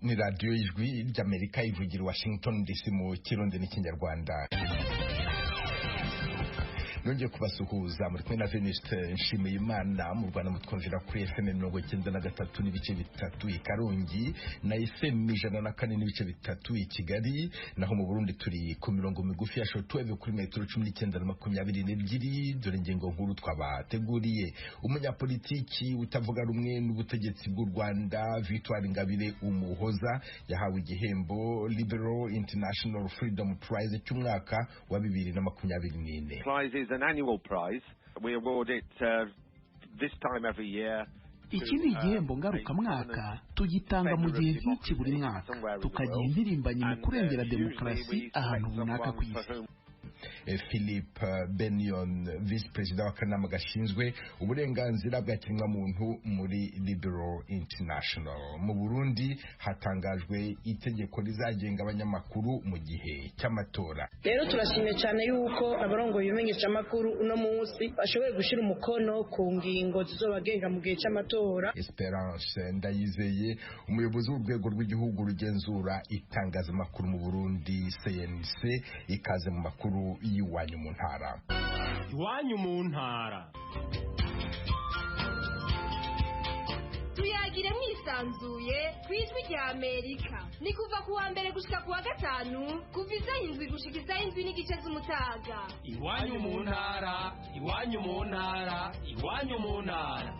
ni radio ijwi ry'Amerika ivugira Washington DC mu Kirundi n'Ikinyarwanda. Nongeye kubasuhuza muri kumwe na Venuste Nshimiyimana mu Rwanda mutwumvira kuri FM 93 n'ibice bitatu i Karongi na FM 104 n'ibice bitatu i Kigali, naho mu Burundi turi ku mirongo migufi ya shortwave kuri metero 19 na 22. Dore ingingo nkuru twabateguriye. Umunyapolitiki utavuga rumwe n'ubutegetsi bw'u Rwanda Victoire Ingabire Umuhoza yahawe igihembo Liberal International Freedom Prize cy'umwaka wa 2024. An annual prize. We award it this time every year. Iki ni igihembo ngarukamwaka tugitanga mu gihe nk'iki buri mwaka tukagira impirimbanyi mu kurengera demokarasi ahantu runaka ku isi. Philippe Benyon, Vice President w'akanama gashinzwe uburenganzira bwa kiremwamuntu muri Liberal International. Mu Burundi hatangajwe itegeko rizagenga abanyamakuru mu gihe cy'amatora. Rero turashimye cyane yuko abarongo bimenyesha amakuru uno munsi bashoboye gushira umukono ku ngingo zizobagenga mu gihe cy'amatora. Esperance Ndayizeye, umuyobozi w'urwego rw'igihugu rugenzura itangazamakuru mu Burundi CNC, ikaze mu makuru iwanyu mu ntara. Iwanyu mu ntara. Tuyagire mwisanzuye kwijwi rya Amerika. Ni kuva ku wa mbere gushika ku wa gatanu kuva izayindwi gushika izayindwi n'igice z'umutaga. Iwanyu mu ntara, iwanyu mu ntara, iwanyu mu ntara.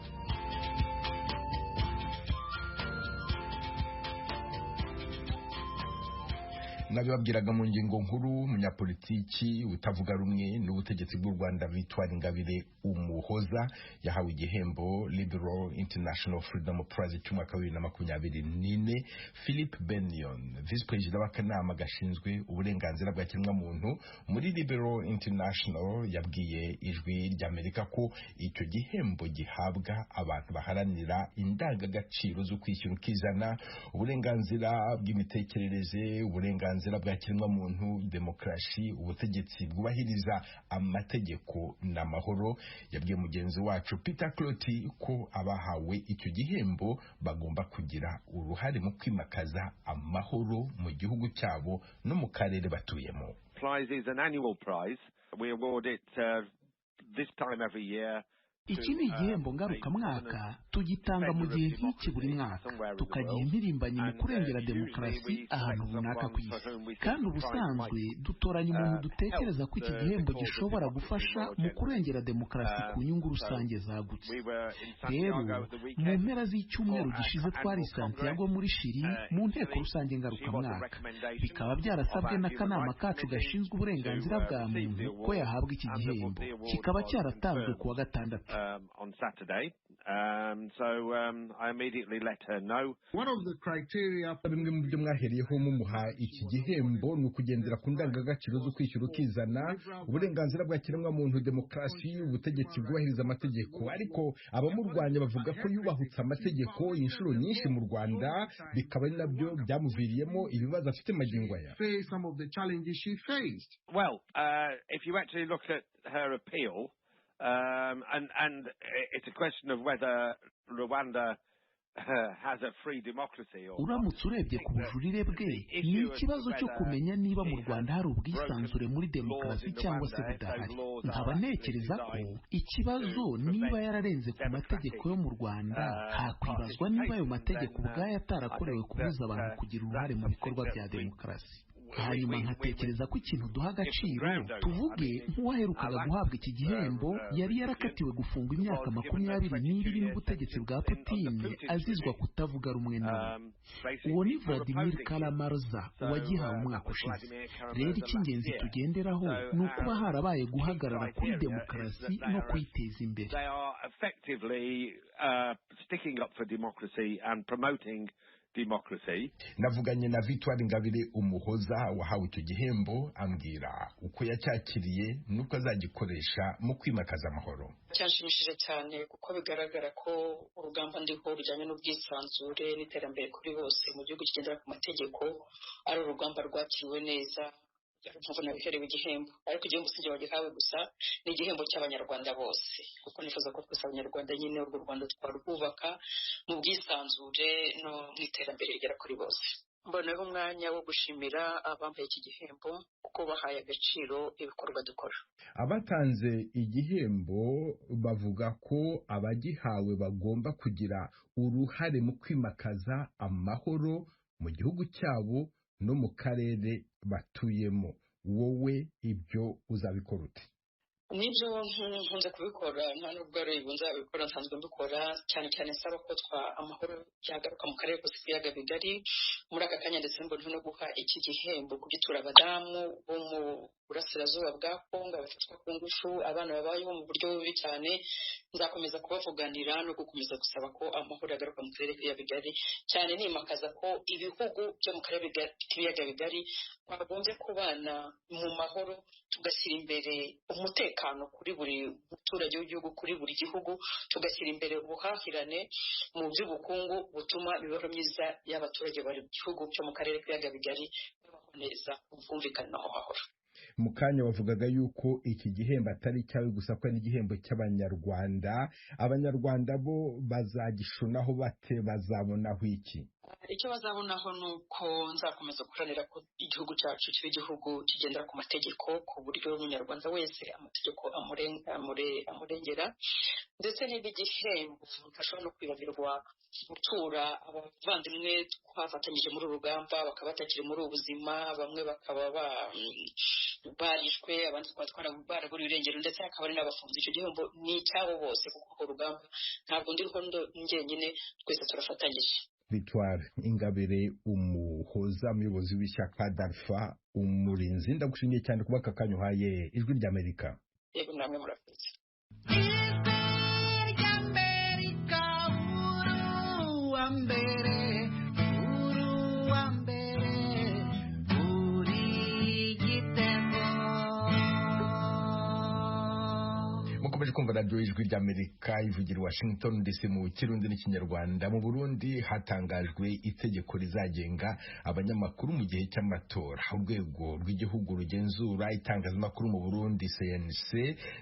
Nabibabwiraga mu ngingo nkuru, umunyapolitiki utavuga rumwe n'ubutegetsi bw'u Rwanda Victoire Ingabire Umuhoza yahawe igihembo Liberal International Freedom Prize cy'umwaka wa 2024. Philippe Benyon, Vice President w'akanama gashinzwe uburenganzira bwa kiremwamuntu muri Liberal International, yabwiye ijwi ry'Amerika ko icyo gihembo gihabwa abantu baharanira indangagaciro zo kwishyura ukizana, uburenganzira bw'imitekerereze, uburenganzira bwa kiremwamuntu, demokarasi, ubutegetsi bwubahiriza amategeko n'amahoro. Yabwiye mugenzi wacu Peter Cloti ko abahawe icyo gihembo bagomba kugira uruhare mu kwimakaza amahoro mu gihugu cyabo no mu karere batuyemo. Prize is an annual prize. We award it this time every year. Iki ni igihembo ngarukamwaka tugitanga mu gihe nk'iki buri mwaka tukagira impirimbanyi mu kurengera demokarasi ahantu runaka ku isi. Kandi ubusanzwe dutoranya umuntu dutekereza ko iki gihembo gishobora gufasha mu kurengera demokarasi ku nyungu rusange zagutse. Rero mu mpera z'icyumweru gishize twari Santiago muri Chili mu nteko rusange ngarukamwaka, bikaba byarasabwe n'akanama kacu gashinzwe uburenganzira bwa muntu ko yahabwa iki gihembo, kikaba cyaratanzwe ku wa gatandatu. On Saturday, so I immediately let her know. One of the criteria bimwe mu byo mwahereyeho mumuha iki gihembo ni ukugendera ku ndangagaciro zo kwishyura ukizana, uburenganzira bwa kiremwamuntu, demokarasi, ubutegetsi bwubahiriza amategeko. Ariko abamurwanya bavuga ko yubahutse amategeko inshuro nyinshi mu Rwanda, bikaba ari nabyo byamuviriyemo ibibazo afite magingo aya. Well, if you actually look at her appeal, and it's a question of whether Rwanda has a free democracy or. Uramutse urebye ku bujurire bwe, ni ikibazo cyo kumenya niba mu Rwanda hari ubwisanzure muri demokarasi cyangwa se budahari. Nkaba ntekereza ko ikibazo niba yararenze ku mategeko yo mu Rwanda, hakwibazwa niba ayo mategeko ubwayo atarakorewe kubuza abantu kugira uruhare mu bikorwa bya demokarasi. Hanyuma nkatekereza ko ikintu duha agaciro, tuvuge nk'uwaherukaga guhabwa iki gihembo yari yarakatiwe gufungwa imyaka 22 n'ubutegetsi bwa Putin azizwa kutavuga rumwe nawe. Uwo ni Vladimir Kara-Murza wagihawe umwaka ushize. Rero icy'ingenzi tugenderaho ni ukuba harabaye guhagarara kuri demokarasi no kwiteza imbere. They are effectively sticking up for democracy and promoting democracy. Navuganye na Victoire Ingabire Umuhoza wahawe icyo gihembo, ambwira uko yacyakiriye nuko azagikoresha mu kwimakaza amahoro. Cyanshimishije cyane kuko bigaragara ko urugamba ndiho bijyanye n'ubwisanzure n'iterambere kuri bose mu gihugu kigendera ku mategeko ari urugamba rwakiriwe neza mpamvu nabiherewe igihembo ariko igihembo sinjye wagihawe gusa ni igihembo cy'abanyarwanda bose kuko nifuza ko twese abanyarwanda nyine urwo Rwanda twarwubaka mu bwisanzure no mu iterambere rigera kuri bose. Mboneho umwanya wo gushimira abambaye iki gihembo kuko bahaye agaciro ibikorwa dukora. Abatanze igihembo bavuga ko abagihawe bagomba kugira uruhare mu kwimakaza amahoro mu gihugu cyabo no mu karere batuyemo. Wowe ibyo uzabikora ute? Nibyo nkunze kubikora nta nubwo ari ubu nzabikora nsanzwe mbikora cyane cyane nsaba ko amahoro yagaruka mu karere kose k'ibiyaga bigari muri aka kanya ndetse mbona no guha iki gihembo kugitura abadamu bo mu burasirazuba bwa Kongo bafatwa ku ngufu abana babayeho mu buryo bubi cyane. Nzakomeza kubavuganira no gukomeza gusaba ko amahoro yagaruka mu karere k'ibiyaga bigari cyane nimakaza ko ibihugu byo mu karere k'ibiyaga bigari twagombye kubana mu mahoro tugashyira imbere umutekano kuri buri muturage w'igihugu kuri buri gihugu tugashyira imbere ubuhahirane mu by'ubukungu butuma imibereho myiza y'abaturage bari mu gihugu cyo mu karere k'ibiyaga bigari babaho neza ubwumvikane naho mahoro. Mu kanya wavugaga yuko iki gihembo atari cyawe gusa ko ari igihembo cy'abanyarwanda. Abanyarwanda bo bazagishunaho bate? Bazabonaho iki? Icyo bazabonaho ni uko nzakomeza guharanira ko igihugu cyacu kiba igihugu kigendera ku mategeko ku buryo umunyarwanda wese amategeko amurengera ndetse n'ibi gihembo ntashobora no kwibagirwa gutura abavandimwe twafatanyije muri uru rugamba bakaba batakiri muri ubu buzima, bamwe bakaba barishwe abandi baraburiwe irengero ndetse hakaba ari n'abafunze. Icyo gihembo ni icyabo bose kuko urugamba ntabwo ndiriho njyenyine, twese turafatanyije. Victoire Ingabire Umuhoza, umuyobozi w'ishyaka Dalfa Umurinzi, ndagushimiye cyane kuba aka kanya uhaye Ijwi ry'Amerika. Yego namwe murakoze. Mukomeje kumva radio Ijwi ry'Amerika ivugira Washington DC mu Kirundi n'Ikinyarwanda. Mu Burundi hatangajwe itegeko rizagenga abanyamakuru mu gihe cy'amatora. Urwego rw'igihugu rugenzura itangazamakuru mu Burundi CNC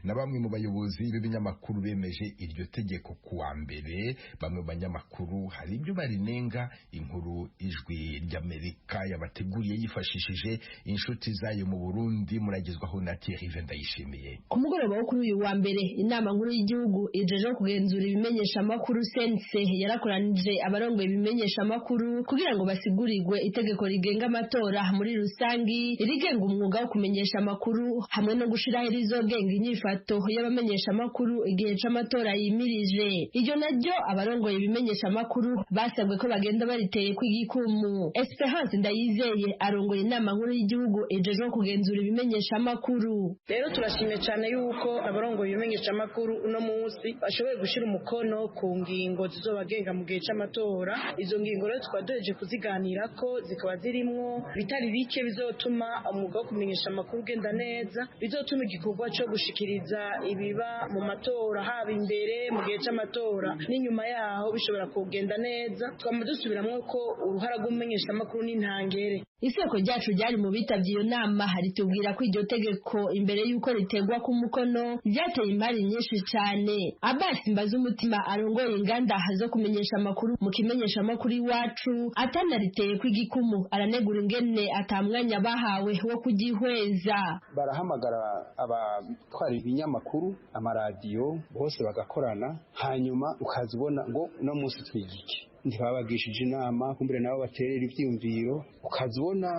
na bamwe mu bayobozi b'ibinyamakuru bemeje iryo tegeko kuwa mbere. Bamwe mu banyamakuru hari ibyo barinenga. Inkuru Ijwi ry'Amerika yabateguriye yifashishije inshuti zayo mu Burundi, muragezwaho na Thierry Vendayishimiye. Ku mugoroba wo kuri uyu wa mbere inama nkuru y'igihugu ijeje kugenzura ibimenyesha makuru sense yarakoranije abarongoye ibimenyesha makuru kugira ngo basigurirwe itegeko rigenga amatora muri rusangi, irigenga umwuga wo kumenyesha makuru hamwe no gushiraho irizogenga inyifato y'abamenyesha makuru igihe c'amatora yimirije. Iryo naryo abarongoye ibimenyesha makuru basabwe ko bagenda bariteye kw'igikumu. Esperance Ndayizeye arongoye inama nkuru y'igihugu ijeje kugenzura ibimenyesha makuru. Rero turashimye cyane yuko abarongoye ibimenyesha makuru uno munsi bashoboye gushira umukono ku ngingo zizobagenga mu gihe c'amatora. Izo ngingo rero twadoje kuziganira ko zikaba zirimwo bitari bike bizotuma umwuga wo kumenyesha makuru ugenda neza, bizotuma igikorwa cyo gushikiriza ibiba mu matora haba imbere mu gihe c'amatora n'inyuma yaho bishobora kugenda neza. Twama dusubiramwo ko uruhara rw'umumenyesha makuru n'intangere. Isoko ryacu ryari mu bitabye iyo nama haritubwira ko iryo tegeko imbere y'uko ritegwa ku mukono ryateye imari nyinshi cyane. Abbas Mbazumutima arongoye inganda zo kumenyesha amakuru mu kimenyesha amakuru iwacu atanariteye kw'igikumu, aranegura ingene atamwanya bahawe wo kugihweza. Barahamagara abatwara ibinyamakuru amaradiyo bose bagakorana, hanyuma ukazibona ngo no munsi twigike ntibabagishije inama kumbere nabo baterera ivyumviro, ukazibona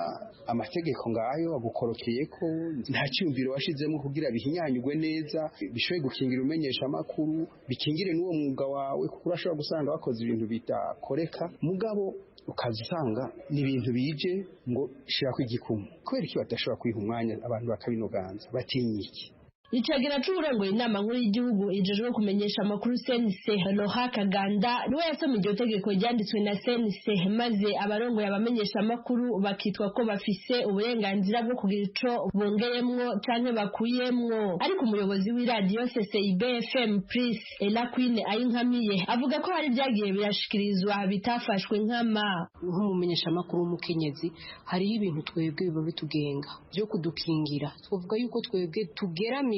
amategeko ngayo bagukorokeye ko nta cyumviro washizemo kugira bihinyanyugwe neza bishoye gukingira umenyesha amakuru, bikingire n'uwo mwuga wawe kuko urashobora gusanga bakoze ibintu bitakoreka mugabo ukazisanga ni ibintu bije ngo shira kw'igikumu. Kubera iki badashobora kwiha umwanya abantu bakabinoganza batinyiki? Icagira c'uburongoye inama nkuru y'igihugu ijejwe kumenyesha amakuru CNC Laurent Kaganda niwe yasomye iryo tegeko ryanditswe na CNC maze abarongoye abamenyesha amakuru bakitwa ko bafise uburenganzira bwo kugira ico bongeyemwo canke bakuyemwo. Ariko umuyobozi w'iradiyo CCIB FM Prince Elaquine Ayinkamiye avuga ko hari byagiye birashikirizwa bitafashwe nkama. Nk'umumenyesha amakuru w'umukenyezi hariho ibintu twebwe biba bitugenga byo kudukingira. Twavuga yuko twebwe tugeramigwa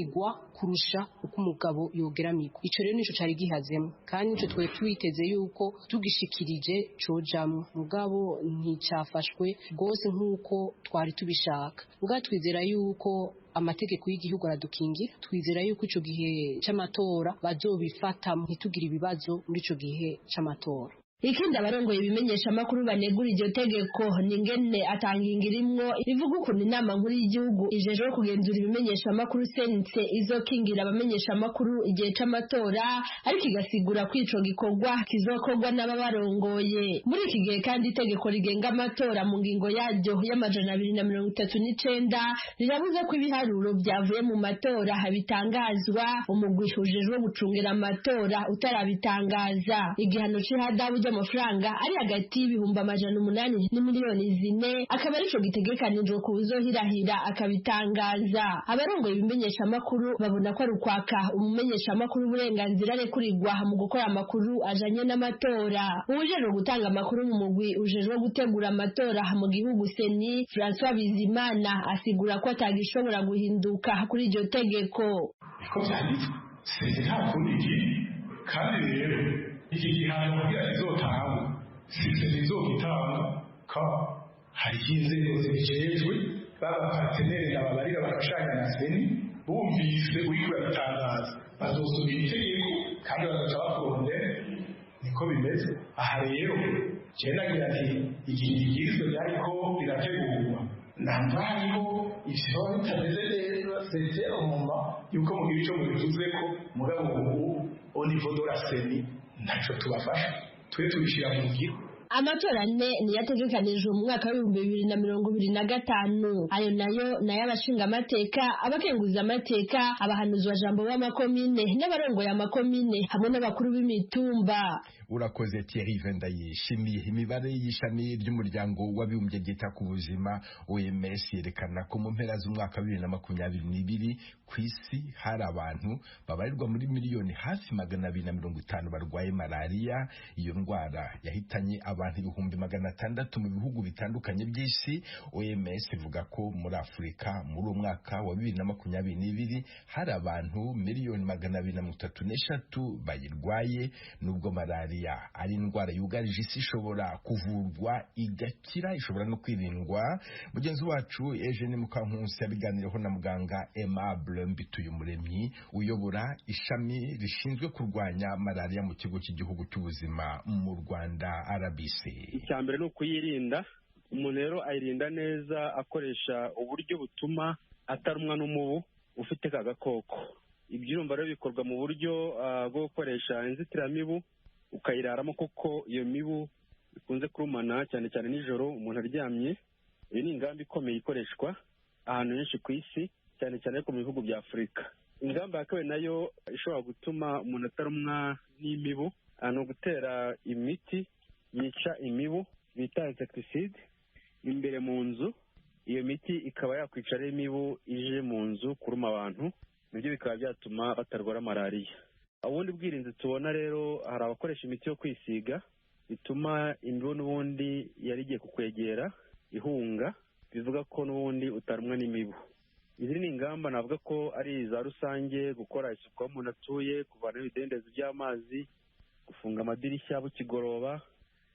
kurusha uko umugabo yogeramigwa. Ico rero nico cari gihazemo kandi nico twe twiteze yuko tugishikirije cojamwe mugabo nticafashwe gose nk'uko twari tubishaka. Mugabo twizera yuko amategeko y'igihugu aradukingira, twizera yuko ico gihe c'amatora bazobifata ntitugira ibibazo muri ico gihe c'amatora. Ikindi abarongoye ibimenyesha amakuru banegura iryo tegeko ningene atangingira imwo ivuga ukuntu inama nkuru y'igihugu ijejwe kugenzura ibimenyesha amakuru sense izokingira abamenyesha amakuru igihe c'amatora ariko igasigura ko ico gikorwa kizokorwa n'ababarongoye. Muri iki gihe kandi itegeko rigenga amatora mu ngingo yaryo y'amajana 239 riravuze ko ibiharuro byavuye mu matora bitangazwa umugwi ujejwe gucungira amatora utarabitangaza. Igihano c'ihadabu amafaranga ari hagati y'ibihumbi 800 n'imiliyoni 4 akaba arico gitegekanijwe ku uzohirahira akabitangaza. Abarongoye ibimenyesha amakuru babona ko ari ukwaka umumenyesha amakuru uburenganzira arekurirwa mu gukora amakuru ajanye n'amatora. Ujejwe gutanga amakuru mu mugwi ujejwe gutegura amatora mu gihugu Seni François Bizimana asigura ko atagishobora guhinduka kuri iryo tegeko. Ko byanditswe seze nta kundi kandi rero iki gihano kugira izotanga sise izogitanga ka hari inzego zijejwe baba partenere n'ababarira barashanya na Seni bumvise uriko baratangaza bazosubira itegeko kandi bazaca bakurondera niko bimeze. Aha rero nagira ati igihe igizwe yariko birategurwa namba hariho ivyo bitameze neza seze umuma yuko mu gihe cyo mubivuze ko mugabo ubu au niveau de la Seni ntaco tubafasha twe tubishira mu ngiro. Amatora niyategekanijwe mu mwaka wa 2025 ayo nayo n'ayabashinga amateka abakenguza amateka abahanuzwa jambo b'amakomine n'abarongoye amakomine hamwe n'abakuru b'imitumba. Urakoze Thierry Vendayishimiye. Imibare y'ishami ry'umuryango w'abibumbye ryita ku buzima OMS yerekana ko mu mpera z'umwaka 2022 ku isi hari abantu babarirwa muri miliyoni hafi 250 barwaye malaria. Iyo ndwara yahitanye abantu 600,000 mu bihugu bitandukanye by'isi. OMS ivuga ko muri Afrika muri uwo mwaka wa 2022 hari abantu miliyoni 233 bayirwaye. Nubwo malaria ari indwara yugarije isi ishobora kuvurwa igakira, ishobora no kwirindwa. Mugenzi wacu Eugene Mukankusi yabiganireho na muganga Aimable Mbituyumuremyi uyobora ishami rishinzwe kurwanya malaria mu kigo cy'igihugu cy'ubuzima mu Rwanda RBC. Icyambere no kuyirinda, umuntu rero ayirinda neza akoresha uburyo butuma atarumwa n'umubu ufite kagakoko. Ibyumba rero bikorwa mu buryo bwo gukoresha inzitiramibu ukayiraramo kuko iyo mibu ikunze kurumana cyane cyane nijoro umuntu aryamye. Iyi ni ingamba ikomeye ikoreshwa ahantu henshi ku isi cyane cyane ko mu bihugu bya Afrika. Ingamba yakawe nayo ishobora gutuma umuntu atarumwa n'imibu no gutera imiti yica imibu bita insecticide imbere mu nzu. Iyo miti ikaba yakwicara imibu ije mu nzu kuruma abantu, nibyo bikaba byatuma batarwara malaria. Ubundi bwirinzi tubona rero hari abakoresha imiti yo kwisiga bituma imibu n'ubundi yarigiye kukwegera ihunga, bivuga ko n'ubundi utarumwa n'imibu. Izi ni ingamba navuga ko ari za rusange: gukora isuku aho umuntu atuye, kuvana ibidendezi by'amazi, gufunga amadirishya bukigoroba.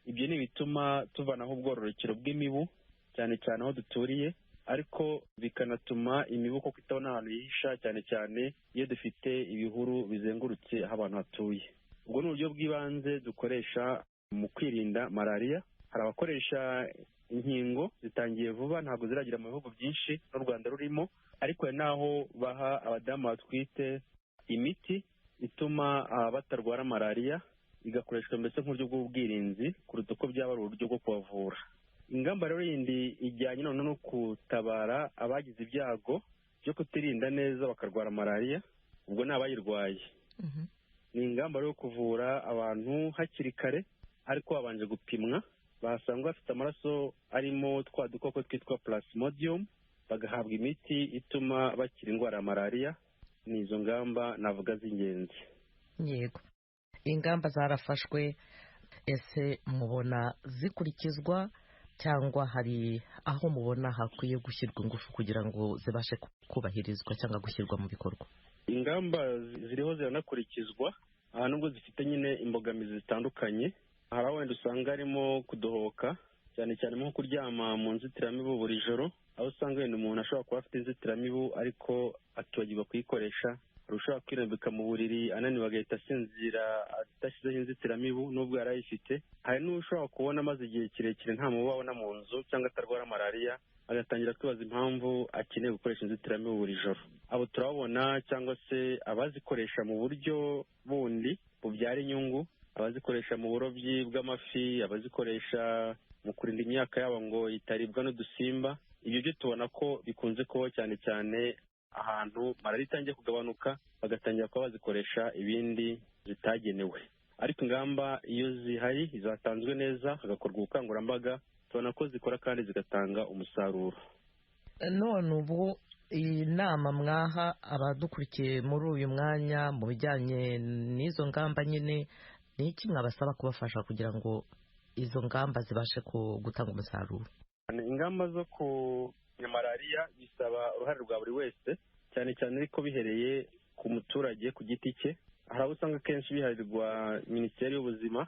Ibyo ni bituma tuvanaho ubwororokero bw'imibu cyane cyane aho duturiye, ariko bikanatuma imibu koko itabona ahantu yihisha cyane cyane iyo dufite ibihuru bizengurutse aho abantu hatuye. Ubwo ni uburyo bw'ibanze dukoresha mu kwirinda malaria. Hari abakoresha inkingo zitangiye vuba, ntabwo ziragira mu bihugu byinshi n'u Rwanda rurimo, ariko naho baha abadamu batwite imiti ituma batarwara malaria, igakoreshwa mbese nk'uburyo bw'ubwirinzi kuruta uko byaba ari uburyo bwo kubavura. Ingamba rero yindi ijyanye no gutabara abagize ibyago byo kutirinda neza bakarwara malariya, ubwo ni abayirwaye. Ni ingamba yo kuvura abantu hakiri kare ariko babanje gupimwa, basanga bafite amaraso arimo twa dukoko twitwa plasmodium, bagahabwa imiti ituma bakira indwara ya malariya. Ni izo ngamba navuga z'ingenzi. Yego, ingamba zarafashwe, ese mubona zikurikizwa cyangwa hari aho mubona hakwiye gushyirwa ingufu kugira ngo zibashe kubahirizwa cyangwa gushyirwa mu bikorwa? Ingamba ziriho ziranakurikizwa, nubwo zifite nyine imbogamizi zitandukanye. Hari aho wenda usanga harimo kudohoka, cyane cyane nko kuryama mu nzitiramibu buri joro, aho usanga wenda umuntu ashobora kuba afite inzitiramibu ariko atibagirwa kuyikoresha. Hari ushobora kwirambika mu buriri ananiwe agahita asinzira adashyizeho inzitiramibu nubwo yari ayifite. Hari n'ushobora kubona amaze igihe kirekire nta mubu abona mu nzu cyangwa atarwara malariya, agatangira kwibaza impamvu akeneye gukoresha inzitiramibu buri joro. Abo turabona, cyangwa se abazikoresha mu buryo bundi bubyara inyungu, abazikoresha mu burobyi bw'amafi, abazikoresha mu kurinda imyaka yabo ngo itaribwa n'udusimba. Ibyo byo tubona ko bikunze kubaho cyane cyane ahantu malariya itangiye kugabanuka, bagatangira kuba bazikoresha ibindi zitagenewe. Ariko ingamba iyo zihari zatanzwe neza, hagakorwa ubukangurambaga, tubona ko zikora kandi zigatanga umusaruro. None ubu inama mwaha abadukurikiye muri uyu mwanya mu bijyanye n'izo ngamba nyine, ni iki mwabasaba kubafasha kugira ngo izo ngamba zibashe gutanga umusaruro? Ingamba zo kurwanya malariya bisaba uruhare rwa buri wese, cyane cyane ariko bihereye ku muturage ku giti cye. Hari abo usanga kenshi biharirwa Minisiteri y'Ubuzima,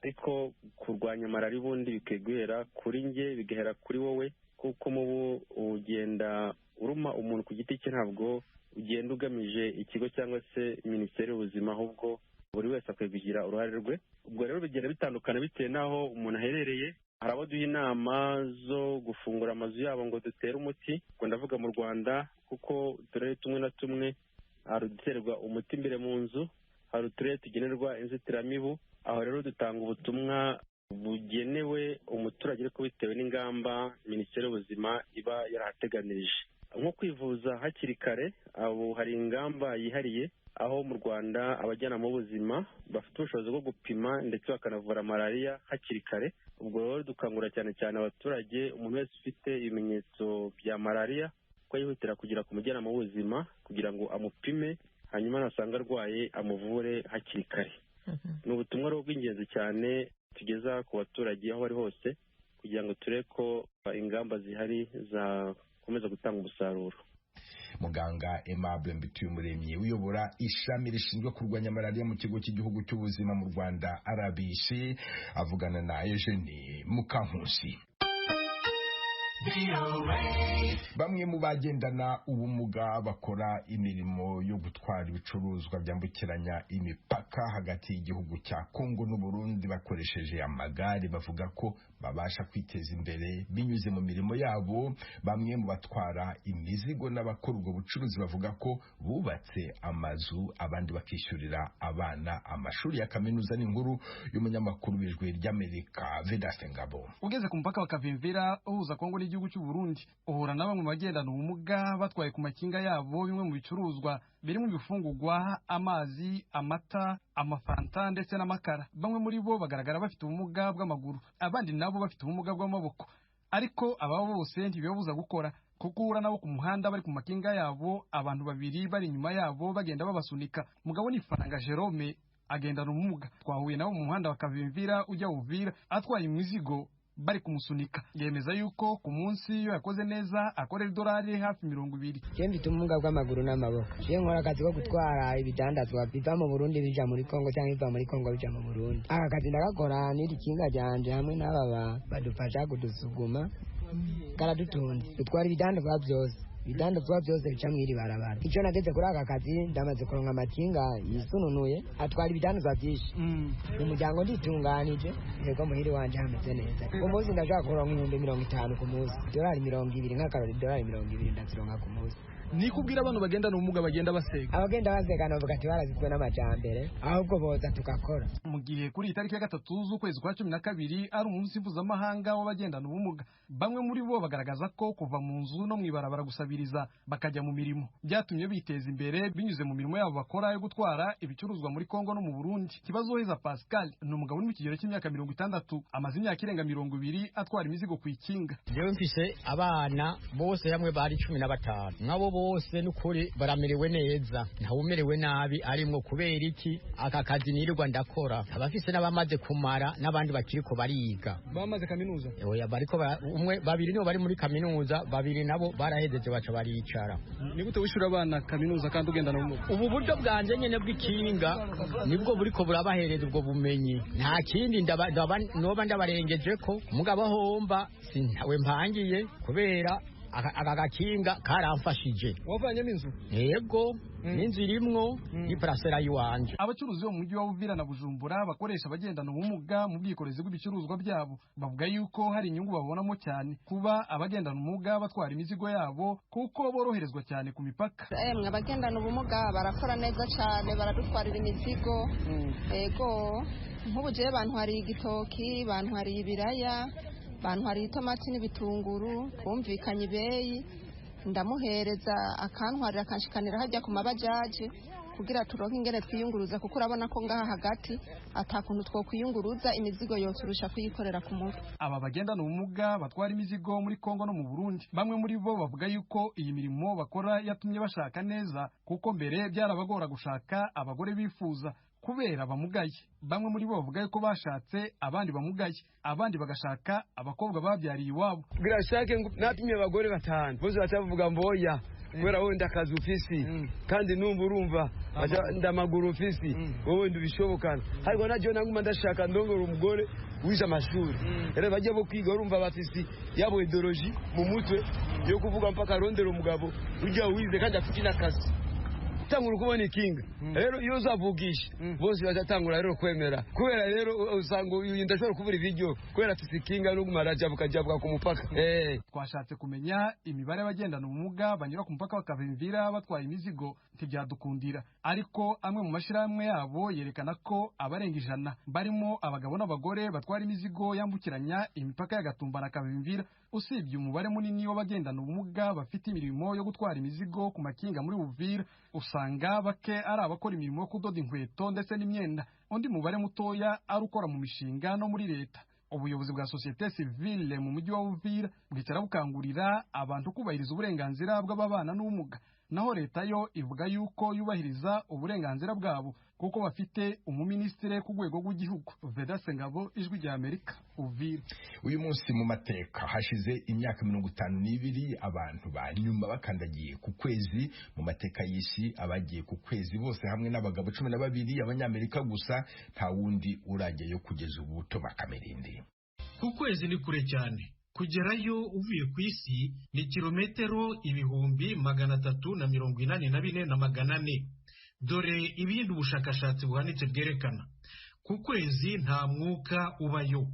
ariko kurwanya malariya ubundi bikwiye guhera kuri njye, bigahera kuri wowe, kuko mubu ugenda uruma umuntu ku giti cye, ntabwo ugenda ugamije ikigo cyangwa se Minisiteri y'Ubuzima, ahubwo buri wese akwiye kugira uruhare rwe. Ubwo rero bigenda bitandukana bitewe n'aho umuntu aherereye. Hari abo duha inama zo gufungura amazu yabo ngo dutere umuti, ubwo ndavuga mu Rwanda, kuko uturere tumwe na tumwe hari uduterwa umuti imbere mu nzu, hari uturere tugenerwa inzitiramibu. Aho rero dutanga ubutumwa bugenewe umuturage ariko bitewe n'ingamba Minisiteri y'Ubuzima iba yarahateganirije, nko kwivuza hakiri kare. Abo hari ingamba yihariye, aho mu Rwanda abajyanama b'ubuzima bafite ubushobozi bwo gupima ndetse bakanavura malariya hakiri kare. Ubwo rero dukangurira cyane cyane abaturage, umuntu wese ufite ibimenyetso bya malariya, ko yihutira kugera ku mujyanama w'ubuzima kugira ngo amupime, hanyuma nasanga arwaye amuvure hakiri kare. Ni ubutumwa rero bw'ingenzi cyane tugeza ku baturage aho bari hose, kugira ngo turebe ko ingamba zihari zakomeza gutanga umusaruro. Muganga Aimable Mbituyumuremyi uyobora ishami rishinzwe kurwanya malariya mu kigo cy'igihugu cy'ubuzima mu Rwanda RBC, avugana na Eugenie Mukankusi. Bamwe mu bagendana ubumuga bakora imirimo yo gutwara ibicuruzwa byambukiranya imipaka hagati y'igihugu cya Kongo n'u Burundi bakoresheje amagare bavuga ko babasha kwiteza imbere binyuze mu mirimo yabo. Bamwe mu batwara imizigo n'abakora ubwo bucuruzi bavuga ko bubatse amazu, abandi bakishyurira abana amashuri ya kaminuza. N'inkuru y'umunyamakuru w'Ijwi ry'Amerika Vedaste Ngabo. Ugeze ku mupaka wa Kavimvira uhuza Kongo n'igihugu cy'u Burundi, uhura na bamwe mu bagendana ubumuga batwaye ku makinga yabo bimwe mu bicuruzwa birimo ibifungurwa, amazi, amata, amafanta ndetse n'amakara. Bamwe muri bo bagaragara bafite ubumuga bw'amaguru, abandi nabo bafite ubumuga bw'amaboko, ariko aba bose ntibibabuza gukora, kuko uhura nabo ku muhanda bari ku makinga yabo, abantu babiri bari inyuma yabo bagenda babasunika. Mugabo ni Faranga Jerome agendana ubumuga, twahuye nabo mu muhanda wa Kavimvira ujya Uvira atwaye imizigo bari kumusunika. Yemeza yuko ku munsi iyo yakoze neza akorera $20 hafi 20. Je mfite ubumuga bw'amaguru n'amaboko. Je nkora akazi ko gutwara ibidandazwa biva mu Burundi bija muri Kongo cyangwa biva muri Kongo bija mu Burundi. Aka kazi ndagakora n'iri kinga ryanje hamwe n'aba badufasha kudusuguma karadutunze. Dutwara ibidandazwa byose, ibidandazwa byose bica mw'iri barabara. Icyo nageze kuri aka kazi ndamaze kuronka amakinga yisununuye atwara ibidandazwa byinshi. Umuryango nditunganije, yego muhiri wanje hameze neza. Umunsi ndashaka kuronka $50 ku munsi, $20 nk'akarori $20 ndazironka ku munsi. nikubwira abantu bagendana ubumuga bagenda basega abagenda basega navuga ati barazizwe n'amajambere ahubwo boza tugakora mu gihe kuri itariki ya 3 z'ukwezi kwa 12 ari umunsi mpuzamahanga w'abagendana ubumuga bamwe muri bo bagaragaza ko kuva mu nzu no mwibarabara gusabiriza bakajya mu mirimo byatumye biteza imbere binyuze mu mirimo yabo bakora yo gutwara ibicuruzwa muri Kongo no mu Burundi. Kibazo Heza Pascal ni umugabo uri mu kigero cy'imyaka 60 amaze imyaka irenga 20 atwara imizigo ku ikinga. Jewe mfise abana bose hamwe bari 15 nkabo bose n'ukuri baramerewe neza ntawumerewe nabi arimwo kubera iki aka kazi nirirwa ndakora abafise n'abamaze kumara n'abandi bakiriko bariga bamaze kaminuza oya bariko umwe babiri nibo bari muri kaminuza babiri nabo barahejeje baca baricara. Ni gute wishura abana kaminuza kandi ugendana ubumuga? Ubu buryo bwanje nyene bw'ikinga nibwo buriko burabahereza ubwo bumenyi nta kindi noba ndabarengeje ko mugabo homba sintawe mpangiye kubera aka gakinga karamfashije. Wavanyemo inzu? Yego n'inzu irimwo n'iparasera yiwanje. Abacuruzi bo mu mujyi wa Uvira na Bujumbura bakoresha abagendana ubumuga mu bwikorezi bw'ibicuruzwa byabo bavuga yuko hari inyungu babonamo cyane kuba abagendana ubumuga batwara imizigo yabo kuko boroherezwa cyane ku mipaka. Abagendana ubumuga barakora neza cyane baradutwarira imizigo. Yego nk'ubu jewe bantwariye igitoki bantwariye ibiraya bantwariye itomati n'ibitunguru twumvikanye ibeyi ndamuhereza akantwarira akanshikanira hajya ku mabajaji kugira turonke ingene twiyunguruza kuko urabona ko ngaha hagati atakuntu two kwiyunguruza imizigo yose urusha kuyikorera ku mutwe. Aba bagendana ubumuga batwara imizigo muri Kongo no mu Burundi bamwe muri bo bavuga yuko iyi mirimo bakora yatumye bashaka neza kuko mbere byarabagora gushaka abagore bifuza kubera bamugaye. Bamwe muri bo bavuga ko bashatse abandi bamugaye abandi bagashaka abakobwa babyariye iwabo. Birashake napimye abagore 5 bose batavuga mboya kubera wowe ndakazi ufisi kandi numva urumva ndamaguru ufisi wowe ndubishobokana ariko najyo nanguma ndashaka ndongora umugore wize amashuri rero bajye bo kwiga urumva bafisi yabo ideology mu mutwe yo kuvuga mpaka rondera umugabo ujya wize kandi afite n'akazi tangura kubona ikinga rero iyo uzavugisha bose bazatangura rero kwemera kubera rero usanga uyu ndashobora kubura ibiryo kubera afite ikinga no kumaraja bukajabuka ku mupaka. Twashatse kumenya imibare y'abagendana ubumuga banyura ku mupaka bakavimvira batwaye imizigo ntibyadukundira ariko amwe mu mashirahamwe yabo yerekana ko abarenga 100 barimo abagabo n'abagore batwara imizigo yambukiranya imipaka y'Agatumba na Kavimvira. Usibye umubare munini w'abagendana ubumuga bafite imirimo yo gutwara imizigo ku makinga muri Uvira usanga bake ari abakora imirimo yo kudoda inkweto ndetse n'imyenda undi mubare mutoya ari ukora mu mishinga no muri leta. Ubuyobozi bwa societe civile mu mujyi wa Uvira bwicara bukangurira abantu kubahiriza uburenganzira bw'ababana n'ubumuga naho leta yo ivuga yuko yubahiriza uburenganzira bwabo kuko bafite umuministire ku rwego rw'igihugu. Vedaste Ngabo, Ijwi rya Amerika, Uvira. Uyu munsi mu mateka hashize imyaka 52 abantu banyuma bakandagiye ku kwezi mu mateka y'isi. Abagiye ku kwezi bose hamwe n'abagabo 12 abanyamerika gusa nta wundi urajyayo kugeza ubu. Toma Kamerindi. Ku kwezi ni kure cyane kugerayo uvuye ku isi ni kilometero 384,400. Dore ibindi ubushakashatsi buhanitse bwerekana ku kwezi nta mwuka ubayo.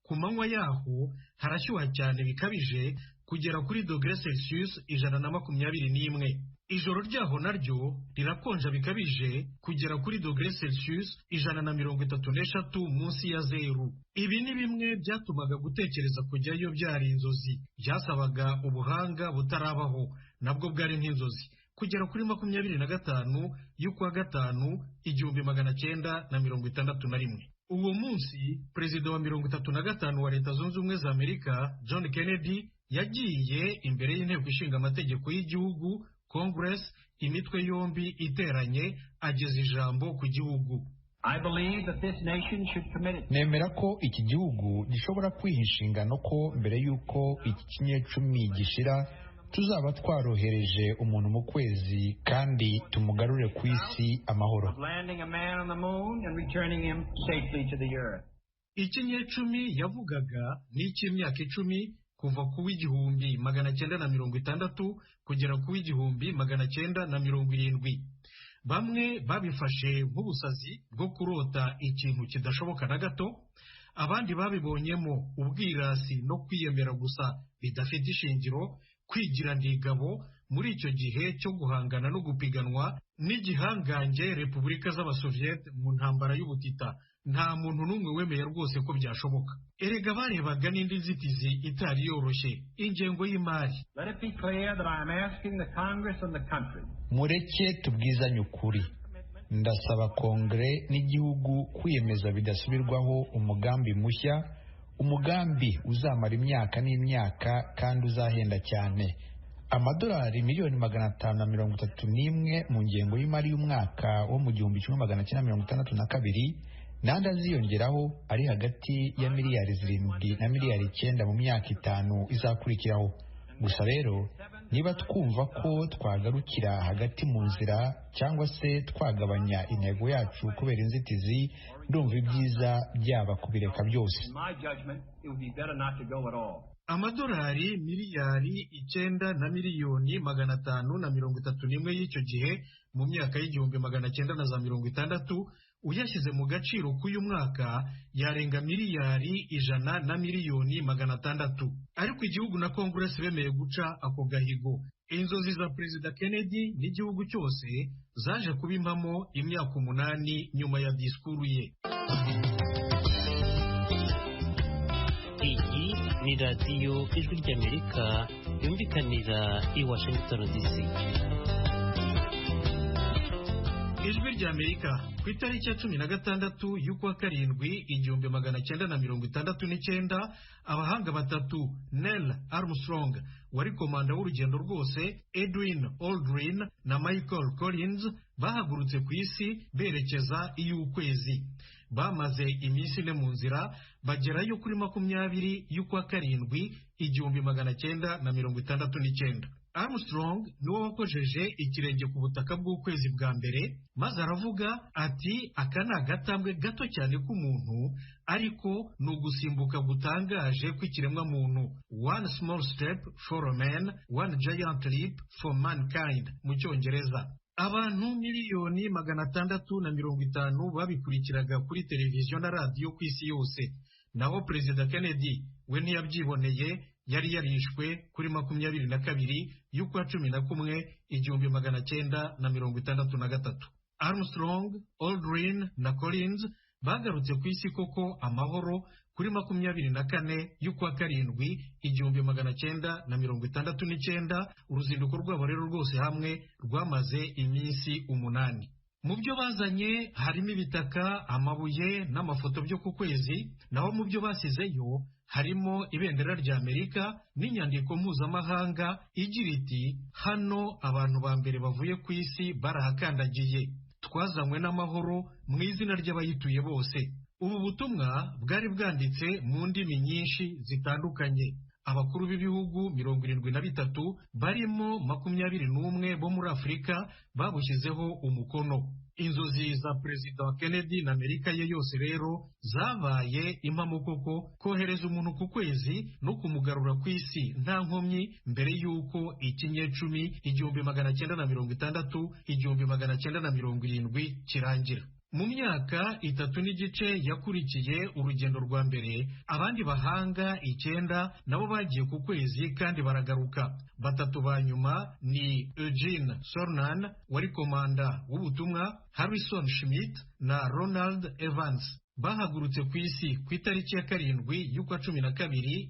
Ku manywa yaho harashyuha cyane bikabije kugera kuri °C -121. Ijoro ryaho naryo rirakonja bikabije kugera kuri °C -133 munsi ya zeru. Ibi ni bimwe byatumaga gutekereza kujyayo byari inzozi, byasabaga ubuhanga butarabaho nabwo bwari nk'inzozi. Kugera kuri 25 y'ukwa gatanu 1961. Uwo munsi perezida wa 35 wa Leta Zunze Ubumwe za Amerika John Kennedy yagiye imbere y'inteko ishinga amategeko y'igihugu Congress imitwe yombi iteranye ageza ijambo ku gihugu. Nemera ko iki gihugu gishobora kwiha inshingano ko mbere y'uko iki kinyecumi gishira tuzaba twarohereje umuntu mu kwezi kandi tumugarure ku isi amahoro. Ikinyecumi yavugaga ni icy'imyaka 10 kuva ku 1960 kugera ku 1970. Bamwe babifashe nk'ubusazi bwo kurota ikintu kidashoboka na gato, abandi babibonyemo ubwirasi no kwiyemera gusa bidafite ishingiro, kwigira ndigabo muri icyo gihe cyo guhangana no gupiganwa n'igihangange Repubulika z'Abasoviyete mu ntambara y'ubutita. Nta muntu n'umwe wemeye rwose ko byashoboka. Erega barebaga n'indi nzitizi itari yoroshye, ingengo y'imari. Mureke tubwizanye ukuri. Ndasaba Kongere n'igihugu kwiyemeza bidasubirwaho umugambi mushya, umugambi uzamara imyaka n'imyaka kandi uzahenda cyane. Amadolari miliyoni 531 mu ngengo y'imari y'umwaka wo mu 1962 n'andi aziyongeraho ari hagati ya miliyari 7 na miliyari 9 mu myaka 5 izakurikiraho. Gusa rero niba twumva ko twagarukira hagati mu nzira cyangwa se twagabanya intego yacu kubera inzitizi, ndumva ibyiza byaba kubireka byose. Amadolari miliyari 9 na miliyoni 531 y'icyo gihe mu myaka y'1960 uyashyize mu gaciro k'uyu mwaka yarenga miliyari 100 na miliyoni 600. Ariko igihugu na Congress bemeye guca ako gahigo. Inzozi za Perezida Kennedy n'igihugu cyose zaje kuba impamo imyaka 8 nyuma ya disikuru ye. Iyi ni radiyo Ijwi ry'Amerika yumvikanira i Washington DC. Ijwi ry'Amerika ku itariki ya 16 y'ukwa karindwi 1969, abahanga batatu Neil Armstrong wari komanda w'urugendo rwose, Edwin Aldrin na Michael Collins bahagurutse ku isi berekeza iy'ukwezi. Bamaze iminsi 4 mu nzira bagerayo kuri 20 y'ukwa karindwi 1969. Armstrong niwe wakojeje ikirenge ku butaka bw'ukwezi bwa mbere, maze aravuga ati aka ni agatambwe gato cyane k'umuntu, ariko ni ugusimbuka gutangaje kw'ikiremwa muntu. One small step for a man, one giant leap for mankind mu Cyongereza. Abantu miliyoni 650 babikurikiraga kuri televiziyo na radiyo ku isi yose. Naho Perezida Kennedy we ntiyabyiboneye, yari yarishwe kuri 22 y'ukwa 11 1963. Armstrong, Aldrin na Collins bagarutse ku isi koko amahoro kuri 24 y'ukwa karindwi 1969. Uruzinduko rwabo rero rwose hamwe rwamaze iminsi 8. Mu byo bazanye harimo ibitaka, amabuye n'amafoto byo ku kwezi. Naho mu byo basizeyo harimo ibendera rya Amerika n'inyandiko mpuzamahanga igira iti hano abantu ba mbere bavuye ku isi barahakandagiye, twazanywe n'amahoro mu izina ry'abayituye bose. Ubu butumwa bwari bwanditse mu ndimi nyinshi zitandukanye. Abakuru b'ibihugu 73 barimo 21 bo muri Afurika babushyizeho umukono. Inzozi za Perezida Kennedy na Amerika ye yose rero zabaye impamo koko kohereza umuntu ku kwezi no kumugarura ku isi nta nkomyi mbere y'uko ikinyecumi 1960 1970 kirangira. Mu myaka 3 n'igice yakurikiye urugendo rwa mbere, abandi bahanga 9 nabo bagiye ku kwezi kandi baragaruka. 3 ba nyuma ni Eugene Cernan wari komanda w'ubutumwa, Harrison Schmitt na Ronald Evans. Bahagurutse ku isi ku itariki ya 7 y'ukwa 12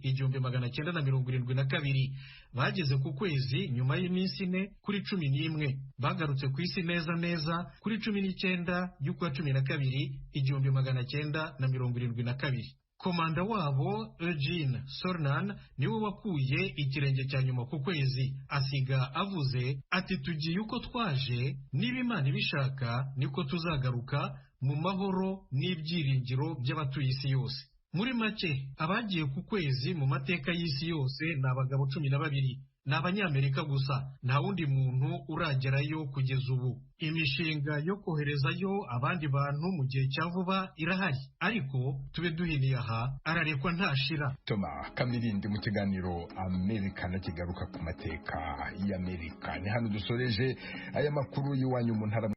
1972. Bageze ku kwezi nyuma y'iminsi 4 kuri 11. Bagarutse ku isi neza kuri 19 y'ukwa 12 1972. Komanda wabo Eugene Cernan niwe wakuye ikirenge cya nyuma ku kwezi, asiga avuze ati tugiye uko twaje, niba Imana ibishaka niko tuzagaruka mu mahoro n'ibyiringiro by'abatuye isi yose. Muri make abagiye ku kwezi mu mateka y'isi yose ni abagabo 12. Ni Abanyamerika gusa, nta wundi muntu uragerayo kugeza ubu. Imishinga yo koherezayo abandi bantu mu gihe cya vuba irahari, ariko tube duhiniye aha ararekwa ntashira. Toma Kamirindi mu kiganiro Amerika na kigaruka ku mateka y'Amerika. Ni hano dusoreje aya makuru y'iwanyu mu ntara